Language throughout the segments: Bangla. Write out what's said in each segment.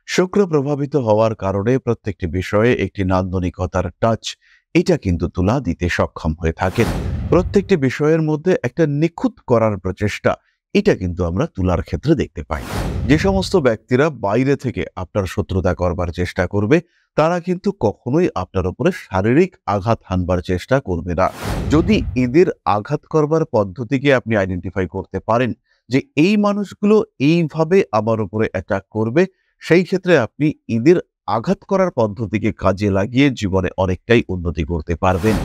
শুক্র প্রভাবিত হওয়ার কারণে প্রত্যেকটি বিষয়ে একটি নান্দনিকতার টাচ এটা কিন্তু তুলা দিতে সক্ষম হয়ে থাকেন। প্রত্যেকটি বিষয়ের মধ্যে একটা নিখুঁত করার প্রচেষ্টা এটা কিন্তু আমরা তুলার ক্ষেত্রে দেখতে পাই। যে সমস্ত ব্যক্তিরা বাইরে থেকে আপনার শত্রুতা করবার চেষ্টা করবে তারা কিন্তু কখনোই আপনার উপরে শারীরিক আঘাত হানবার চেষ্টা করবে না। যদি এদের আঘাত করবার পদ্ধতিকে আপনি আইডেন্টিফাই করতে পারেন যে এই মানুষগুলো এইভাবে আমার উপরে অ্যাটাক করবে, সেই ক্ষেত্রে আপনি এদের আঘাত করার পদ্ধতিকে কাজে লাগিয়ে জীবনে অনেকটাই উন্নতি করতে পারবেন।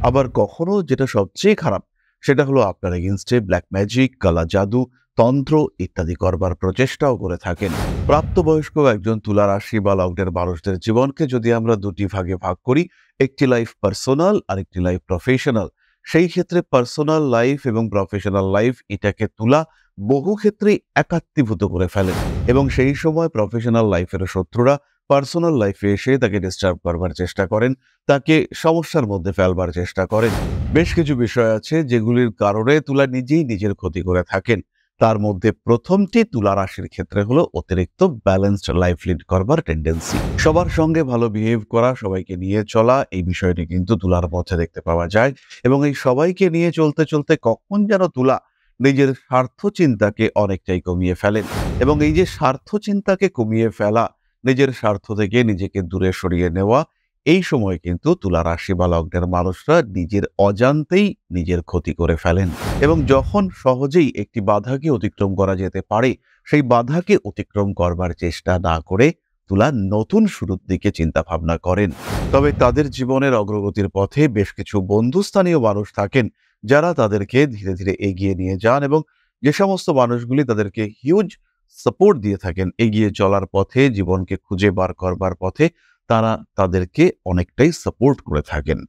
আবার কখনো যেটা সবচেয়ে খারাপ সেটা হলো আপনার এগেইনস্টে ব্ল্যাক ম্যাজিক, কালা জাদু, তন্ত্র ইত্যাদি করবার প্রচেষ্টাও করে থাকেন। প্রাপ্তবয়স্ক একজন তুলা রাশি বা লগ্নের মানুষদের জীবনকে যদি আমরা দুটি ভাগে ভাগ করি, একটি লাইফ পার্সোনাল আর একটি লাইফ প্রফেশনাল, সেই ক্ষেত্রে পার্সোনাল লাইফ এবং প্রফেশনাল লাইফ এটাকে তুলা বহু ক্ষেত্রেই একাত্মীভূত করে ফেলেন এবং সেই সময় প্রফেশনাল লাইফের শত্রুরা পার্সোনাল লাইফে এসে তাকে ডিস্টার্ব করবার চেষ্টা করেন, তাকে সমস্যার মধ্যে ফেলবার চেষ্টা করেন। বেশ কিছু বিষয় আছে যেগুলির কারণে তুলা নিজেই নিজের ক্ষতি করে থাকেন। তার মধ্যে প্রথমটি তুলা রাশির ক্ষেত্রে হলো অতিরিক্ত ব্যালেন্সড লাইফ লিড করবার টেন্ডেন্সি। সবার সঙ্গে ভালো বিহেভ করা, সবাইকে নিয়ে চলা, এই বিষয়টি কিন্তু তুলার মধ্যে দেখতে পাওয়া যায় এবং এই সবাইকে নিয়ে চলতে চলতে কখন যেন তুলা নিজের স্বার্থ চিন্তাকে অনেকটাই কমিয়ে ফেলেন এবং এই যে স্বার্থ চিন্তাকে কমিয়ে ফেলা, নিজের স্বার্থ থেকে নিজেকে দূরে সরিয়ে নেওয়া, এই সময় কিন্তু তুলা রাশি বা লগ্নের মানুষরা নিজের অজান্তেই নিজের ক্ষতি করে ফেলেন এবং যখন সহজেই একটি বাধাকে অতিক্রম করা যেতে পারে সেই বাধাকে অতিক্রম করবার চেষ্টা না করে তুলা নতুন শুরুর দিকে চিন্তা ভাবনা করেন। তবে তাদের জীবনের অগ্রগতির পথে বেশ কিছু বন্ধুস্থানীয় মানুষ থাকেন যারা তাদেরকে ধীরে ধীরে এগিয়ে নিয়ে যান এবং যে সমস্ত মানুষগুলি তাদেরকে হিউজ সাপোর্ট দিয়ে থাকেন এগিয়ে চলার পথে, জীবনকে খুঁজে বার করবার পথে, তারা তাদেরকে অনেকটাই সাপোর্ট করে থাকেন।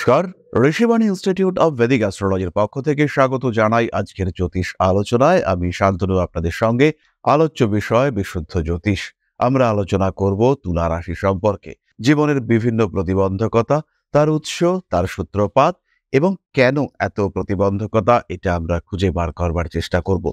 নমস্কার, ঋষিবাণী ইনস্টিটিউট অব ভেদিক অ্যাস্ট্রোলজির পক্ষ থেকে স্বাগত জানাই আজকের জ্যোতিষ আলোচনায়। আমি শান্তনু আপনাদের সঙ্গে। আলোচ্য বিষয় বিশুদ্ধ জ্যোতিষ। আমরা আলোচনা করব তুলা রাশি সম্পর্কে, জীবনের বিভিন্ন প্রতিবন্ধকতা, তার উৎস, তার সূত্রপাত এবং কেন এত প্রতিবন্ধকতা এটা আমরা খুঁজে বার করবার চেষ্টা করব।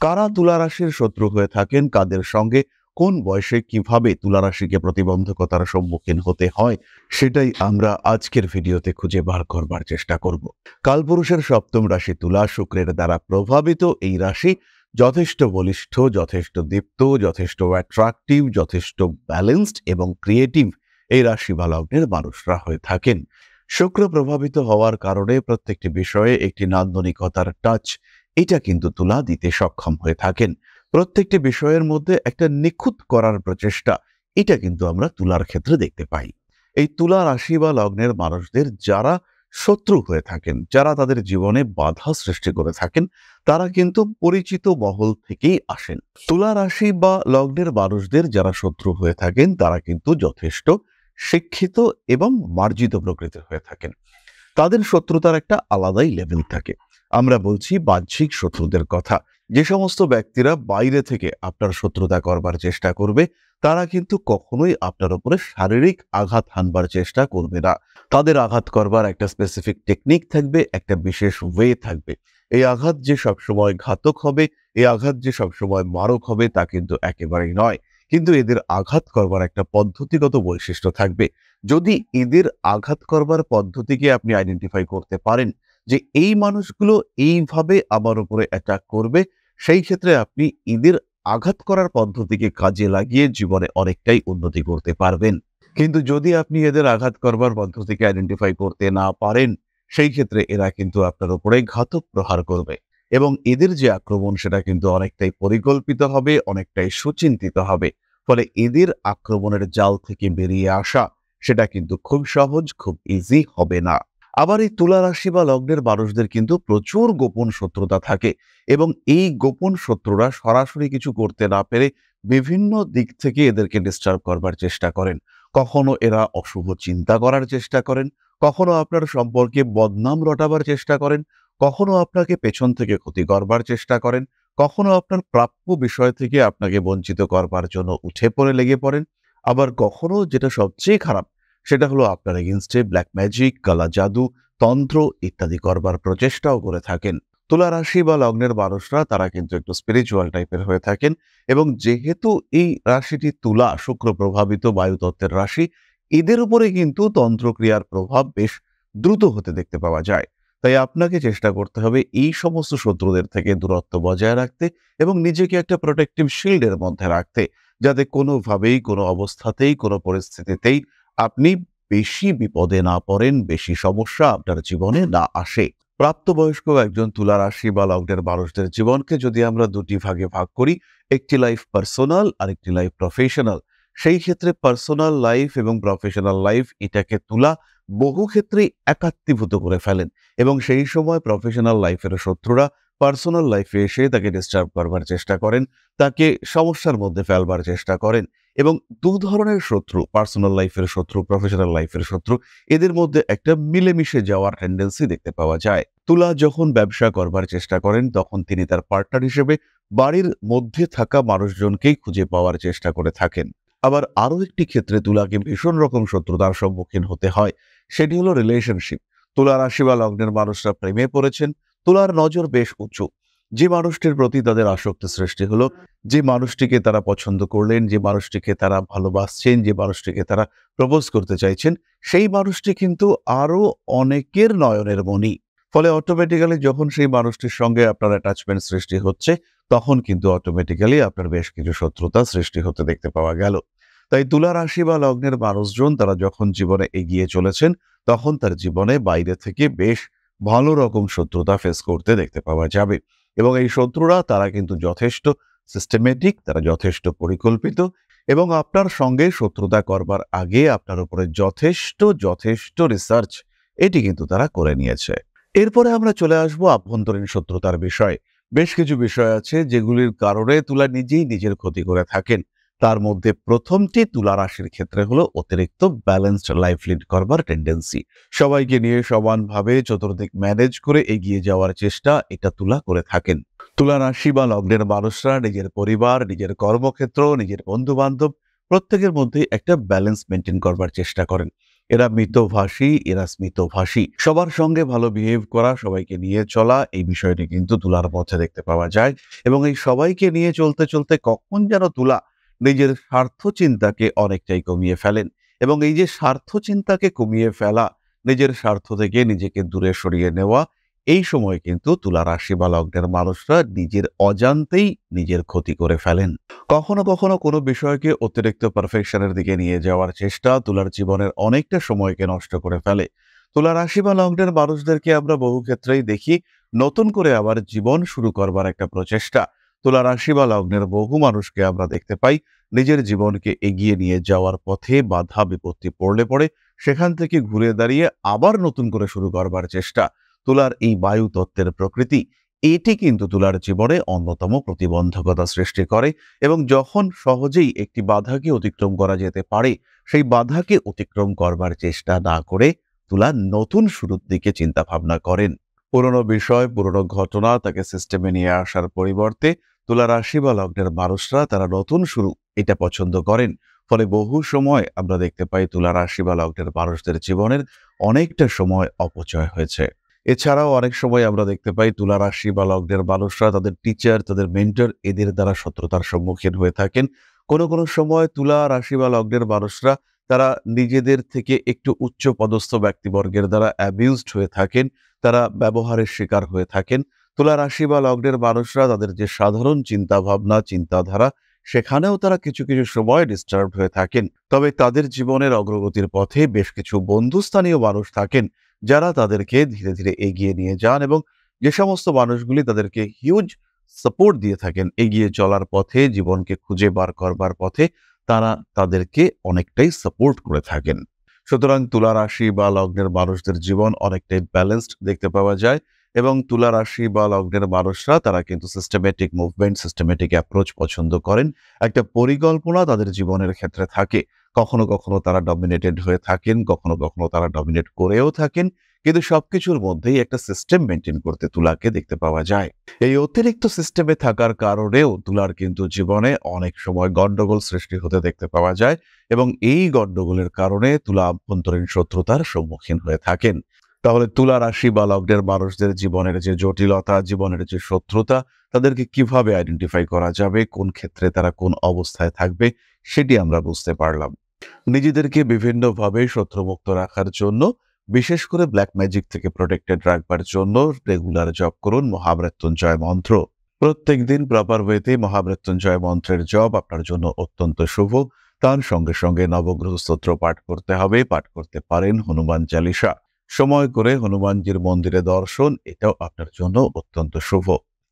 কারা তুলা রাশির শত্রু হয়ে থাকেন, কাদের সঙ্গে কোন বয়সে কিভাবে তুলা রাশিকে প্রতিবন্ধকতার সম্মুখীন হতে হয় সেটাই আমরা আজকের ভিডিওতে খুঁজে বার করবার চেষ্টা করব। কালপুরুষের সপ্তম রাশি তুলা, শুক্রের দ্বারা প্রভাবিত এই রাশি যথেষ্ট বলিষ্ঠ, যথেষ্ট দীপ্ত, যথেষ্ট অ্যাট্রাকটিভ, যথেষ্ট ব্যালেন্সড এবং ক্রিয়েটিভ এই রাশি বা লগ্নের মানুষরা হয়ে থাকেন। শুক্র প্রভাবিত হওয়ার কারণে প্রত্যেকটি বিষয়ে একটি নান্দনিকতার টাচ এটা কিন্তু তুলা দিতে সক্ষম হয়ে থাকেন। প্রত্যেকটি বিষয়ের মধ্যে একটা নিখুঁত করার প্রচেষ্টা এটা কিন্তু আমরা তুলার ক্ষেত্রে দেখতে পাই। এই তুলা রাশি বা লগ্নের মানুষদের যারা শত্রু হয়ে থাকেন, যারা তাদের জীবনে বাধা সৃষ্টি করে থাকেন, তারা কিন্তু পরিচিত মহল থেকেই আসেন। তুলা রাশি বা লগ্নের মানুষদের যারা শত্রু হয়ে থাকেন তারা কিন্তু যথেষ্ট শিক্ষিত এবং মার্জিত প্রকৃতির হয়ে থাকেন। তাদের শত্রুতার একটা আলাদাই লেভেল থাকে। আমরা বলছি বাহ্যিক শত্রুদের কথা। যে সমস্ত ব্যক্তিরা বাইরে থেকে আপনার শত্রুতা করবার চেষ্টা করবে তারা কিন্তু কখনোই আপনার উপরে শারীরিক আঘাত হানবার চেষ্টা করবে না। তাদের আঘাত করবার একটা স্পেসিফিক টেকনিক থাকবে, একটা বিশেষ ওয়ে থাকবে। এই আঘাত যে সবসময় ঘাতক হবে, এই আঘাত যে সবসময় মারক হবে তা কিন্তু একেবারেই নয়। কিন্তু এদের আঘাত করবার একটা পদ্ধতিগত বৈশিষ্ট্য থাকবে। যদি এদের আঘাত করবার পদ্ধতিকে আপনি আইডেন্টিফাই করতে পারেন যে এই মানুষগুলো এইভাবে আমার উপরে অ্যাটাক করবে, সেই ক্ষেত্রে আপনি এদের আঘাত করার পদ্ধতিকে কাজে লাগিয়ে জীবনে অনেকটাই উন্নতি করতে পারবেন। কিন্তু যদি আপনি এদের আঘাত করবার পদ্ধতিকে আইডেন্টিফাই করতে না পারেন, সেই ক্ষেত্রে এরা কিন্তু আপনার উপরে ঘাতক প্রহার করবে এবং এদের যে আক্রমণ সেটা কিন্তু অনেকটাই পরিকল্পিত হবে, অনেকটাই সুচিন্তিত হবে। ফলে এদের আক্রমণের জাল থেকে বেরিয়ে আসা সেটা কিন্তু খুব সহজ, খুব ইজি হবে না। আবার এই তুলা রাশি বা লগ্নের মানুষদের কিন্তু প্রচুর গোপন শত্রুতা থাকে এবং এই গোপন শত্রুরা সরাসরি কিছু করতে না পেরে বিভিন্ন দিক থেকে এদেরকে ডিস্টার্ব করবার চেষ্টা করেন। কখনো এরা অশুভ চিন্তা করার চেষ্টা করেন, কখনো আপনার সম্পর্কে বদনাম রটাবার চেষ্টা করেন, কখনো আপনাকে পেছন থেকে ক্ষতি করবার চেষ্টা করেন, কখনো আপনার প্রাপ্য বিষয় থেকে আপনাকে বঞ্চিত করবার জন্য উঠে পড়ে লেগে পড়েন। আবার কখনো যেটা সবচেয়ে খারাপ, সেটা হলো আপনার এগেইনস্টে ব্ল্যাক ম্যাজিক, কালা জাদু, তন্ত্র ইত্যাদি করবার প্রচেষ্টাও করে থাকেন। তুলা রাশি বা লগ্নের মানুষরা তারা কিন্তু একটু স্পিরিচুয়াল টাইপের হয়ে থাকেন, এবং যেহেতু এই রাশিটি তুলা, শুক্র প্রভাবিত বায়ুতত্ত্বের রাশি, এদের উপরে কিন্তু তন্ত্রক্রিয়ার প্রভাব বেশ দ্রুত হতে দেখতে পাওয়া যায়। তাই আপনাকে চেষ্টা করতে হবে এই সমস্ত শত্রুদের থেকে দূরত্ব বজায় রাখতে এবং নিজেকে একটা প্রোটেক্টিভ শিল্ডের মধ্যে রাখতে, যাতে কোনোভাবেই, কোনো অবস্থাতেই, কোনো পরিস্থিতিতেই আপনি বেশি বিপদে না পড়েন, বেশি সমস্যা আপনার জীবনে না আসে। প্রাপ্তবয়স্ক একজন তুলা রাশি বা লগ্নের মানুষদের জীবনকে যদি আমরা দুটি ভাগে ভাগ করি, একটি লাইফ পার্সোনাল আর একটি লাইফ প্রফেশনাল, সেই ক্ষেত্রে পার্সোনাল লাইফ এবং প্রফেশনাল লাইফ এটাকে তুলা বহু ক্ষেত্রেই একাত্মীভূত করে ফেলেন, এবং সেই সময় প্রফেশনাল লাইফের শত্রুরা পার্সোনাল লাইফে এসে তাকে ডিস্টার্ব করবার চেষ্টা করেন, তাকে সমস্যার মধ্যে ফেলবার চেষ্টা করেন। এবং দু ধরনের শত্রু, পার্সোনাল লাইফের শত্রু, প্রফেশনাল লাইফের শত্রু, এদের মধ্যে একটা মিলেমিশে যাওয়ার টেন্ডেন্সি দেখতে পাওয়া যায়। তুলা যখন ব্যবসা করবার চেষ্টা করেন, তখন তিনি তার পার্টনার হিসেবে বাড়ির মধ্যে থাকা মানুষজনকেই খুঁজে পাওয়ার চেষ্টা করে থাকেন। আবার আরো একটি ক্ষেত্রে তুলাকে ভীষণ রকম শত্রুতার সম্মুখীন হতে হয়, সেটি হলো রিলেশনশিপ। তুলা রাশি বা লগ্নের মানুষরা প্রেমে পড়েছেন, তুলার নজর বেশ উঁচু। যে মানুষটির প্রতি তাদের আসক্তি সৃষ্টি হলো, যে মানুষটিকে তারা পছন্দ করলেন, যে মানুষটিকে তারা ভালোবাসছেন, যে মানুষটিকে তারা প্রপোজ করতে চাইছেন, সেই মানুষটি কিন্তু আরো অনেকের নয়নের মণি। ফলে অটোমেটিক্যালি যখন সেই মানুষটির সঙ্গে আপনার অ্যাটাচমেন্ট সৃষ্টি হচ্ছে, তখন কিন্তু অটোমেটিক্যালি আপনার বেশ কিছু শত্রুতা সৃষ্টি হতে দেখতে পাওয়া গেল। তাই তুলা রাশি বা লগ্নের মানুষজন তারা যখন জীবনে এগিয়ে চলেছেন, তখন তার জীবনে বাইরে থেকে বেশ ভালো রকম শত্রুতা ফেস করতে দেখতে পাওয়া যাবে। এবং এই শত্রুরা তারা কিন্তু যথেষ্ট সিস্টেমেটিক, তারা যথেষ্ট পরিকল্পিত, এবং আপনার সঙ্গে শত্রুতা করবার আগে আপনার উপরে যথেষ্ট যথেষ্ট রিসার্চ এটি কিন্তু তারা করে নিয়েছে। এরপরে আমরা চলে আসব আভ্যন্তরীণ শত্রুতার বিষয়। বেশ কিছু বিষয় আছে যেগুলির কারণে তুলা নিজেই নিজের ক্ষতি করে থাকেন। তার মধ্যে প্রথমটি তুলা রাশির ক্ষেত্রে হলো অতিরিক্ত ব্যালেন্সড লাইফ লিড করবার টেন্ডেন্সি। সবাইকে নিয়ে সমানভাবে চতুর্দিক ম্যানেজ করে এগিয়ে যাওয়ার চেষ্টা এটা তুলা করে থাকেন। তুলা রাশি বা লগ্নের মানুষরা নিজের পরিবার, নিজের কর্মক্ষেত্র, নিজের বন্ধু বান্ধব প্রত্যেকের মধ্যে একটা ব্যালেন্স মেনটেন করবার চেষ্টা করেন। এরা মিতভাষী, এরা স্মিতভাষী, সবার সঙ্গে ভালো বিহেভ করা, সবাইকে নিয়ে চলা, এই বিষয়টি কিন্তু তুলার মধ্যে দেখতে পাওয়া যায়। এবং এই সবাইকে নিয়ে চলতে চলতে কখন যেন তুলা নিজের স্বার্থ চিন্তাকে অনেকটাই কমিয়ে ফেলেন, এবং এই যে স্বার্থ চিন্তাকে কমিয়ে ফেলা, নিজের স্বার্থ থেকে নিজেকে দূরে সরিয়ে নেওয়া, এই সময় কিন্তু তুলা রাশি বা লগ্নের মানুষরা নিজের অজান্তেই নিজের ক্ষতি করে ফেলেন। কখনো কখনো কোনো বিষয়কে অতিরিক্ত পারফেকশনের দিকে নিয়ে যাওয়ার চেষ্টা তুলার জীবনের অনেকটা সময়কে নষ্ট করে ফেলে। তুলা রাশি বা লগ্নের মানুষদেরকে আমরা বহু ক্ষেত্রেই দেখি নতুন করে আবার জীবন শুরু করবার একটা প্রচেষ্টা। তুলা রাশি বা লগ্নের বহু মানুষকে আমরা দেখতে পাই নিজের জীবনকে এগিয়ে নিয়ে যাওয়ার পথে বাধা বিপত্তি পড়লে পড়ে সেখান থেকে ঘুরে দাঁড়িয়ে আবার নতুন করে শুরু করবার চেষ্টা। তুলার এই বায়ু তত্ত্বের প্রকৃতি এটি কিন্তু তুলার জীবনে অন্যতম প্রতিবন্ধকতা সৃষ্টি করে, এবং যখন সহজেই একটি বাধাকে অতিক্রম করা যেতে পারে, সেই বাধাকে অতিক্রম করবার চেষ্টা না করে তুলা নতুন শুরুর দিকে চিন্তা ভাবনা করেন। পুরনো বিষয়, পুরনো ঘটনা তাকে সিস্টেমে নিয়ে আসার পরিবর্তে তুলা রাশি বা লগ্নের মানুষরা তারা নতুন শুরু এটা পছন্দ করেন। ফলে বহু সময় আমরা দেখতে পাই তুলা রাশি বা লগ্নের মানুষদের জীবনের অনেকটা সময় অপচয় হয়েছে। এছাড়াও অনেক সময় আমরা দেখতে পাই তুলা রাশি বা লগ্নের মানুষরা তাদের টিচার, তাদের মেন্টর এদের দ্বারা শত্রুতার সম্মুখীন হয়ে থাকেন। কোনো কোনো সময় তুলা রাশি বা লগ্নের মানুষরা তারা নিজেদের থেকে একটু উচ্চ পদস্থ ব্যক্তিবর্গের দ্বারা অ্যাবিউজড হয়ে থাকেন, তারা ব্যবহারের শিকার হয়ে থাকেন। তুলা রাশি বা লগ্নের মানুষরা তাদের যে সাধারণ চিন্তা ভাবনা, চিন্তাধারা, সেখানেও তারা কিছু কিছু সময় ডিস্টার্ব হয়ে থাকেন। তবে তাদের জীবনের অগ্রগতির পথে বেশ কিছু বন্ধুস্থানীয় মানুষ থাকেন যারা তাদেরকে ধীরে ধীরে এগিয়ে নিয়ে যান, এবং যে সমস্ত মানুষগুলি তাদেরকে হিউজ সাপোর্ট দিয়ে থাকেন এগিয়ে চলার পথে, জীবনকে খুঁজে বার করবার পথে, তারা তাদেরকে অনেকটাই সাপোর্ট করে থাকেন। সুতরাং তুলা রাশি বা লগ্নের মানুষদের জীবন অনেকটাই ব্যালেন্সড দেখতে পাওয়া যায়, এবং তুলা রাশি বা লগ্নের মানুষরা তারা কিন্তু সিস্টেমেটিক মুভমেন্ট, সিস্টেমেটিক অ্যাপ্রোচ পছন্দ করেন। একটা পরিকল্পনা তাদের জীবনের ক্ষেত্রে থাকে। কখনো, কখনো তারা ডমিনেটেড হয়ে থাকেন, কখনো, কখনো তারা ডমিনেট করেও থাকেন। কিন্তু সবকিছুর মধ্যেই একটা সিস্টেম মেইনটেইন করতে তুলাকে দেখতে পাওয়া যায়। এই অতিরিক্ত সিস্টেমে থাকার কারণেও তুলার কিন্তু জীবনে অনেক সময় গন্ডগোল সৃষ্টি হতে দেখতে পাওয়া যায় এবং এই গন্ডগোলের কারণে তুলা আভ্যন্তরীণ শত্রুতার সম্মুখীন হয়ে থাকেন। তাহলে তুলা রাশি বা লগ্নের মানুষদের জীবনের যে জটিলতা, জীবনের যে শত্রুতা, তাদেরকে কিভাবে আইডেন্টিফাই করা যাবে, কোন ক্ষেত্রে তারা কোন অবস্থায় থাকবে, সেটি আমরা বুঝতে পারলাম। নিজেদেরকে বিভিন্নভাবে শত্রুমুক্ত রাখার জন্য, বিশেষ করে ব্ল্যাক ম্যাজিক থেকে প্রোটেক্টেড রাখবার জন্য রেগুলার জপ করুন মহামৃত্যুঞ্জয় মন্ত্র। প্রত্যেকদিন প্রপার ওয়েতে মহামৃত্যুঞ্জয় মন্ত্রের জপ আপনার জন্য অত্যন্ত শুভ। তার সঙ্গে সঙ্গে নবগ্রহ স্তোত্র পাঠ করতে হবে, পাঠ করতে পারেন হনুমান চালিসা। সময় করে হনুমানজির মন্দিরে দর্শন, এটাও আপনার জন্য অত্যন্ত শুভ।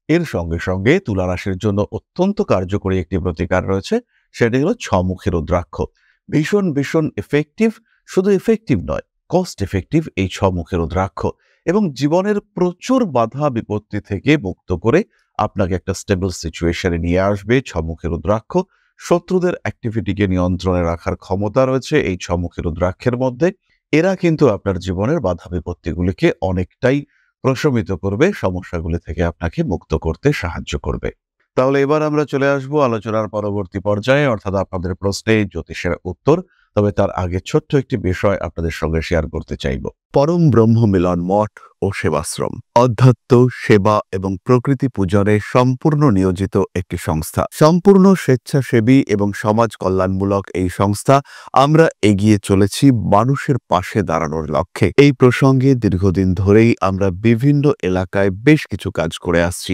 এর সঙ্গে সঙ্গে তুলা রাশির জন্য অত্যন্ত কার্যকরী একটি প্রতিকার রয়েছে, সেটি হলো ছমুখী রুদ্রাক্ষ। ভীষণ ভীষণ এফেক্টিভ, শুধু এফেক্টিভ নয়, কস্ট এফেক্টিভ এই ছমুখী রুদ্রাক্ষ এবং জীবনের প্রচুর বাধা বিপত্তি থেকে মুক্ত করে আপনাকে একটা স্টেবল সিচুয়েশনে নিয়ে আসবে ছমুখী রুদ্রাক্ষ। শত্রুদের অ্যাক্টিভিটিকে নিয়ন্ত্রণে রাখার ক্ষমতা রয়েছে এই ছমুখী রুদ্রাক্ষের মধ্যে। এরা কিন্তু আপনার জীবনের বাধা বিপত্তিগুলিকে অনেকটাই প্রশমিত করবে, সমস্যাগুলি থেকে আপনাকে মুক্ত করতে সাহায্য করবে। তাহলে এবার আমরা চলে আসবো আলোচনার পরবর্তী পর্যায়ে, অর্থাৎ আপনাদের প্রশ্নে জ্যোতিষের উত্তর। তবে তার আগে ছোট্ট একটি বিষয় আপনাদের সঙ্গে শেয়ার করতে চাইব। পরম ব্রহ্ম মিলন মঠ ও সেবাশ্রম অধ্যাত্ম, সেবা এবং প্রকৃতি পূজনে সম্পূর্ণ নিয়োজিত একটি সংস্থা। সম্পূর্ণ স্বেচ্ছাসেবী এবং সমাজ কল্যাণমূলক এই সংস্থা আমরা এগিয়ে চলেছি মানুষের পাশে দাঁড়ানোর লক্ষ্যে। এই প্রসঙ্গে দীর্ঘদিন ধরেই আমরা বিভিন্ন এলাকায় বেশ কিছু কাজ করে আসছি।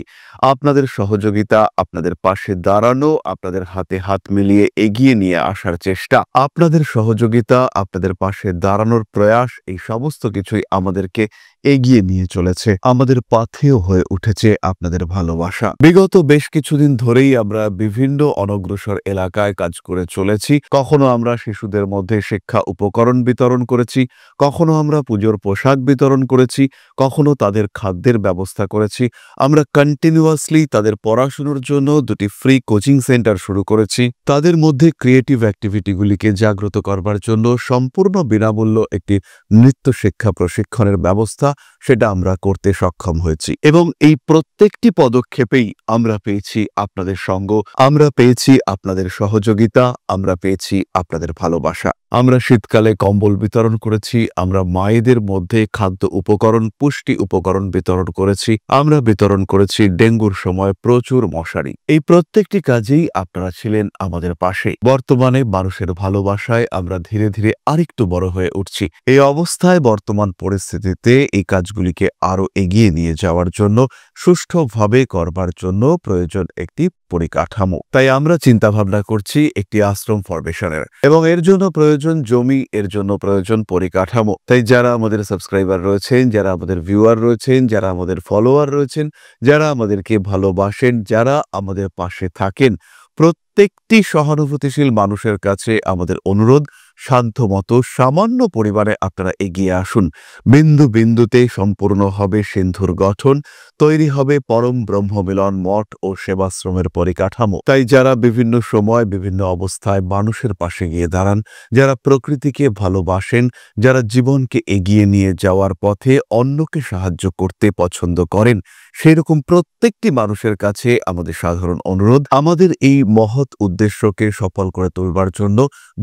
আপনাদের সহযোগিতা, আপনাদের পাশে দাঁড়ানো, আপনাদের হাতে হাত মিলিয়ে এগিয়ে নিয়ে আসার চেষ্টা, আপনাদের সহযোগিতা, আপনাদের পাশে দাঁড়ানোর প্রয়াস, এই সমস্ত কিছুই আমাদেরকে এগিয়ে নিয়ে চলেছে। আমাদের পাথেয় হয়ে উঠেছে আপনাদের ভালোবাসা। বিগত বেশ কিছুদিন ধরেই আমরা বিভিন্ন অনগ্রসর এলাকায় কাজ করে চলেছি। কখনো আমরা শিশুদের মধ্যে শিক্ষা উপকরণ বিতরণ করেছি, কখনো আমরা পুজোর পোশাক বিতরণ করেছি, কখনো তাদের খাদ্যের ব্যবস্থা করেছি। আমরা কন্টিনিউয়াসলি তাদের পড়াশোনার জন্য 2টি ফ্রি কোচিং সেন্টার শুরু করেছি। তাদের মধ্যে ক্রিয়েটিভ অ্যাক্টিভিটিগুলিকে জাগ্রত করবার জন্য সম্পূর্ণ বিনামূল্য একটি নৃত্য শিক্ষা প্রশিক্ষণের ব্যবস্থা, সেটা আমরা করতে সক্ষম হয়েছি। এবং এই প্রত্যেকটি পদক্ষেপেই আমরা পেয়েছি আপনাদের সঙ্গ, আমরা পেয়েছি আপনাদের সহযোগিতা, আমরা পেয়েছি আপনাদের ভালোবাসা। আমরা শীতকালে কম্বল বিতরণ করেছি, আমরা মায়েদের মধ্যে খাদ্য উপকরণ, পুষ্টি উপকরণ বিতরণ করেছি, আমরা বিতরণ করেছি ডেঙ্গুর সময় প্রচুর মশারি। এই প্রত্যেকটি কাজেই আপনারা ছিলেন আমাদের পাশে। বর্তমানে মানুষের ভালোবাসায় আমরা ধীরে ধীরে আরেকটু বড় হয়ে উঠছি। এই অবস্থায় বর্তমান পরিস্থিতিতে এই কাজগুলিকে আরো এগিয়ে নিয়ে যাওয়ার জন্য, সুষ্ঠুভাবে করবার জন্য প্রয়োজন একটি পরিকাঠামো। তাই আমরা চিন্তা ভাবনা করছি একটি আশ্রম ফরমেশনের, এবং এর জন্য প্রয়োজন জমি, এর জন্য প্রয়োজন পরিকাঠামো। তাই যারা আমাদের সাবস্ক্রাইবার রয়েছেন, যারা আমাদের ভিউয়ার রয়েছেন, যারা আমাদের ফলোয়ার রয়েছেন, যারা আমাদেরকে ভালোবাসেন, যারা আমাদের পাশে থাকেন, প্রত্যেকটি সহানুভূতিশীল মানুষের কাছে আমাদের অনুরোধ, সাধ্যমতো সামান্য পরিমাণে আপনারা এগিয়ে আসুন। বিন্দু বিন্দুতে সম্পূর্ণ হবে সিন্ধুর গঠন, তৈরি হবে পরম ব্রহ্মমিলন মঠ ও সেবাশ্রমের পরিকাঠামো। তাই যারা বিভিন্ন সময় বিভিন্ন অবস্থায় মানুষের পাশে গিয়ে দাঁড়ান, যারা প্রকৃতিকে ভালোবাসেন, যারা জীবনকে এগিয়ে নিয়ে যাওয়ার পথে অন্যকে সাহায্য করতে পছন্দ করেন, সেরকম প্রত্যেকটি মানুষের কাছে আমাদের সাধারণ অনুরোধ, আমাদের এই মহৎ উদ্দেশ্যকে সফল করে তুলবার জন্য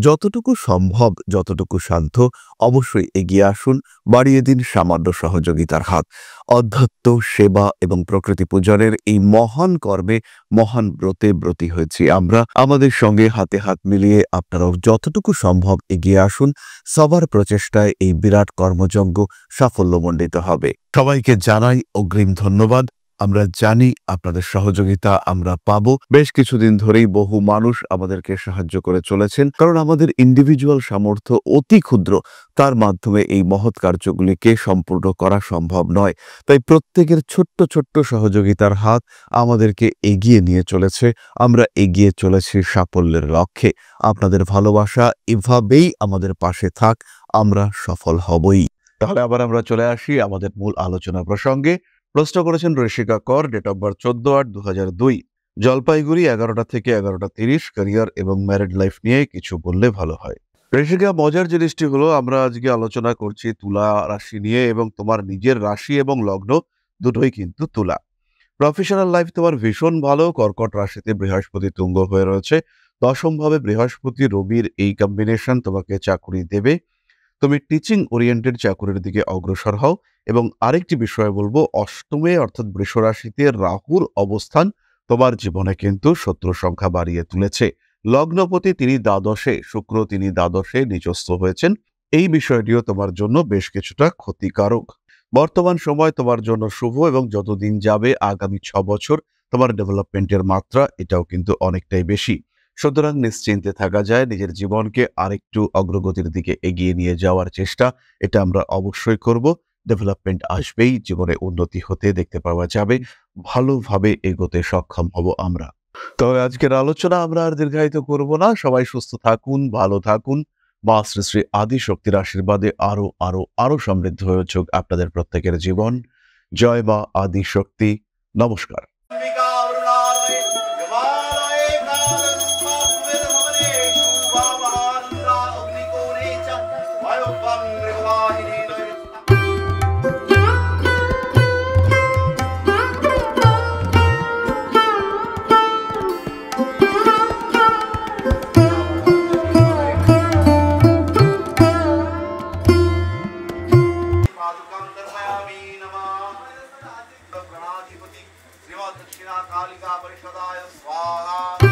যতটুকু সম্ভব, যতটুকু সাধ্য, অবশ্যই এগিয়ে আসুন, বাড়িয়ে দিন সামান্য সহযোগিতার হাত। অধ্যাত্ম, সেবা এবং প্রকৃতি পূজনের এই মহান কর্মে, মহান ব্রতে ব্রতী হয়েছি আমরা। আমাদের সঙ্গে হাতে হাত মিলিয়ে আপনারাও যতটুকু সম্ভব এগিয়ে আসুন। সবার প্রচেষ্টায় এই বিরাট কর্মযজ্ঞ সাফল্যমণ্ডিত হবে। সবাইকে জানাই অগ্রিম ধন্যবাদ। আমরা জানি আপনাদের সহযোগিতা আমরা পাবো। বেশ কিছুদিন ধরেই বহু মানুষ আমাদেরকে সাহায্য করে চলেছেন, কারণ আমাদের ইন্ডিভিজুয়াল সামর্থ্য অতি ক্ষুদ্র, তার মাধ্যমে এই মহৎ কার্যগুলিকে সম্পূর্ণ করা সম্ভব নয়। তাই প্রত্যেকের ছোট্ট ছোট্ট সহযোগিতার হাত আমাদেরকে এগিয়ে নিয়ে চলেছে। আমরা এগিয়ে চলেছি সাফল্যের লক্ষ্যে। আপনাদের ভালোবাসা এভাবেই আমাদের পাশে থাক, আমরা সফল হবই। তাহলে আবার আমরা চলে আসি আমাদের মূল আলোচনা প্রসঙ্গে। প্রশ্ন করেছেন ঋষিকা কর, ডেট অফ বার্থ 14/8/2002, জলপাইগুড়ি 11টা থেকে 11টা 30, ক্যারিয়ার এবং ম্যারিড লাইফ নিয়ে কিছু বললে ভালো হয়। ঋষিকা, মজার জিনিসটি হলো আমরা আজকে আলোচনা করছি তুলা রাশি নিয়ে এবং তোমার নিজের রাশি এবং লগ্ন দুটোই কিন্তু তুলা। প্রফেশনাল লাইফ তোমার ভীষণ ভালো। কর্কট রাশিতে বৃহস্পতি তুঙ্গ হয়ে রয়েছে। দশম ভাবে বৃহস্পতি রবির এই কম্বিনেশন তোমাকে চাকরি দেবে। তুমি টিচিং ওরিয়েন্টেড চাকরির দিকে অগ্রসর হও। এবং আরেকটি বিষয় বলবো, অষ্টমে অর্থাৎ বৃষ রাশিতে রাহুর অবস্থান তোমার জীবনে কিন্তু শত্রু সংখ্যা বাড়িয়ে তুলেছে। লগ্নপতি তিনি দ্বাদশে, শুক্র তিনি দ্বাদশে নিচস্থ হয়েছেন। এই বিষয়টিও তোমার জন্য বেশ কিছুটা ক্ষতিকারক। বর্তমান সময় তোমার জন্য শুভ এবং যতদিন যাবে আগামী 6 বছর তোমার ডেভেলপমেন্টের মাত্রা এটাও কিন্তু অনেকটাই বেশি। সুতরাং নিশ্চিন্তে থাকা যায়, নিজের জীবনকে আরেকটু অগ্রগতির দিকে এগিয়ে নিয়ে যাওয়ার চেষ্টা এটা আমরা অবশ্যই করব। ডেভেলপমেন্ট আসবেই, জীবনে উন্নতি হতে দেখতে পাওয়া যাবে, ভালোভাবে এগোতে সক্ষম হব আমরা। তবে আজকের আলোচনা আমরা আর দীর্ঘায়িত করব না। সবাই সুস্থ থাকুন, ভালো থাকুন। মা শ্রী শ্রী আদি শক্তির আশীর্বাদে আরো আরো আরো সমৃদ্ধ হয়ে উঠুক আপনাদের প্রত্যেকের জীবন। জয় মা আদি শক্তি। নমস্কার। गणाधिपति श्रीमद् दक्षिणा कालिका परिषदाय स्वाहा।